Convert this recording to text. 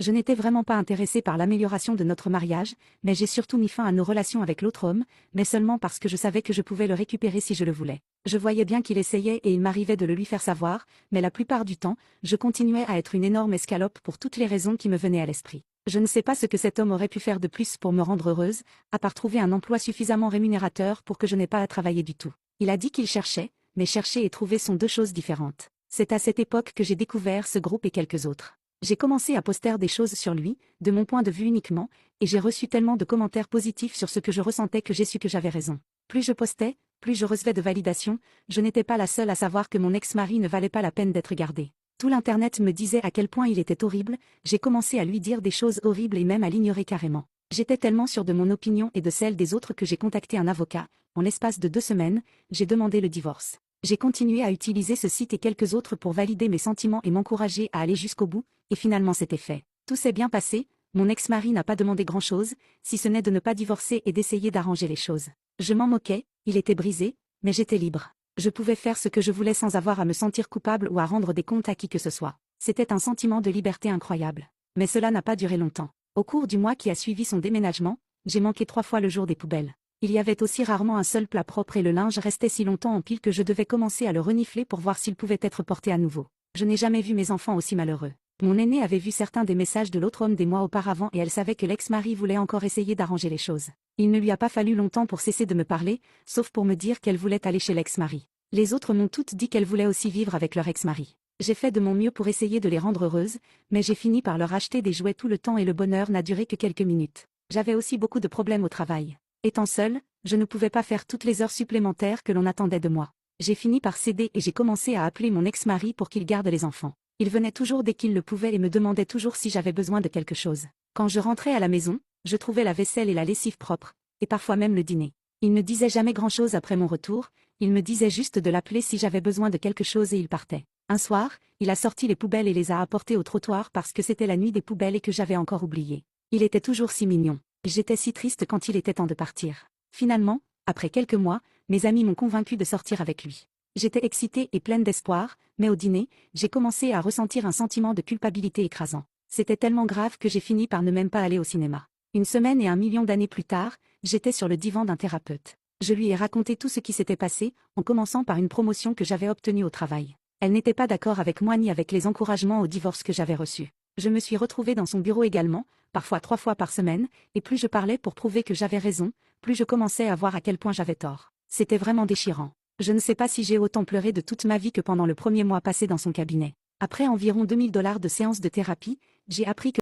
Je n'étais vraiment pas intéressée par l'amélioration de notre mariage, mais j'ai surtout mis fin à nos relations avec l'autre homme, mais seulement parce que je savais que je pouvais le récupérer si je le voulais. Je voyais bien qu'il essayait et il m'arrivait de le lui faire savoir, mais la plupart du temps, je continuais à être une énorme escalope pour toutes les raisons qui me venaient à l'esprit. Je ne sais pas ce que cet homme aurait pu faire de plus pour me rendre heureuse, à part trouver un emploi suffisamment rémunérateur pour que je n'aie pas à travailler du tout. Il a dit qu'il cherchait, mais chercher et trouver sont deux choses différentes. C'est à cette époque que j'ai découvert ce groupe et quelques autres. J'ai commencé à poster des choses sur lui, de mon point de vue uniquement, et j'ai reçu tellement de commentaires positifs sur ce que je ressentais que j'ai su que j'avais raison. Plus je postais, plus je recevais de validation, je n'étais pas la seule à savoir que mon ex-mari ne valait pas la peine d'être gardé. Tout l'internet me disait à quel point il était horrible, j'ai commencé à lui dire des choses horribles et même à l'ignorer carrément. J'étais tellement sûre de mon opinion et de celle des autres que j'ai contacté un avocat. En l'espace de 2 semaines, j'ai demandé le divorce. J'ai continué à utiliser ce site et quelques autres pour valider mes sentiments et m'encourager à aller jusqu'au bout, et finalement c'était fait. Tout s'est bien passé, mon ex-mari n'a pas demandé grand-chose, si ce n'est de ne pas divorcer et d'essayer d'arranger les choses. Je m'en moquais, il était brisé, mais j'étais libre. Je pouvais faire ce que je voulais sans avoir à me sentir coupable ou à rendre des comptes à qui que ce soit. C'était un sentiment de liberté incroyable. Mais cela n'a pas duré longtemps. Au cours du mois qui a suivi son déménagement, j'ai manqué 3 fois le jour des poubelles. Il y avait aussi rarement un seul plat propre et le linge restait si longtemps en pile que je devais commencer à le renifler pour voir s'il pouvait être porté à nouveau. Je n'ai jamais vu mes enfants aussi malheureux. Mon aînée avait vu certains des messages de l'autre homme des mois auparavant et elle savait que l'ex-mari voulait encore essayer d'arranger les choses. Il ne lui a pas fallu longtemps pour cesser de me parler, sauf pour me dire qu'elle voulait aller chez l'ex-mari. Les autres m'ont toutes dit qu'elles voulaient aussi vivre avec leur ex-mari. J'ai fait de mon mieux pour essayer de les rendre heureuses, mais j'ai fini par leur acheter des jouets tout le temps et le bonheur n'a duré que quelques minutes. J'avais aussi beaucoup de problèmes au travail. Étant seule, je ne pouvais pas faire toutes les heures supplémentaires que l'on attendait de moi. J'ai fini par céder et j'ai commencé à appeler mon ex-mari pour qu'il garde les enfants. Il venait toujours dès qu'il le pouvait et me demandait toujours si j'avais besoin de quelque chose. Quand je rentrais à la maison, je trouvais la vaisselle et la lessive propres, et parfois même le dîner. Il ne disait jamais grand-chose après mon retour, il me disait juste de l'appeler si j'avais besoin de quelque chose et il partait. Un soir, il a sorti les poubelles et les a apportées au trottoir parce que c'était la nuit des poubelles et que j'avais encore oublié. Il était toujours si mignon. J'étais si triste quand il était temps de partir. Finalement, après quelques mois, mes amis m'ont convaincu de sortir avec lui. J'étais excitée et pleine d'espoir, mais au dîner, j'ai commencé à ressentir un sentiment de culpabilité écrasant. C'était tellement grave que j'ai fini par ne même pas aller au cinéma. 1 semaine et 1 million d'années plus tard, j'étais sur le divan d'un thérapeute. Je lui ai raconté tout ce qui s'était passé, en commençant par une promotion que j'avais obtenue au travail. Elle n'était pas d'accord avec moi ni avec les encouragements au divorce que j'avais reçus. Je me suis retrouvée dans son bureau également, parfois 3 fois par semaine, et plus je parlais pour prouver que j'avais raison, plus je commençais à voir à quel point j'avais tort. C'était vraiment déchirant. Je ne sais pas si j'ai autant pleuré de toute ma vie que pendant le premier mois passé dans son cabinet. Après environ $2000 de séances de thérapie, j'ai appris que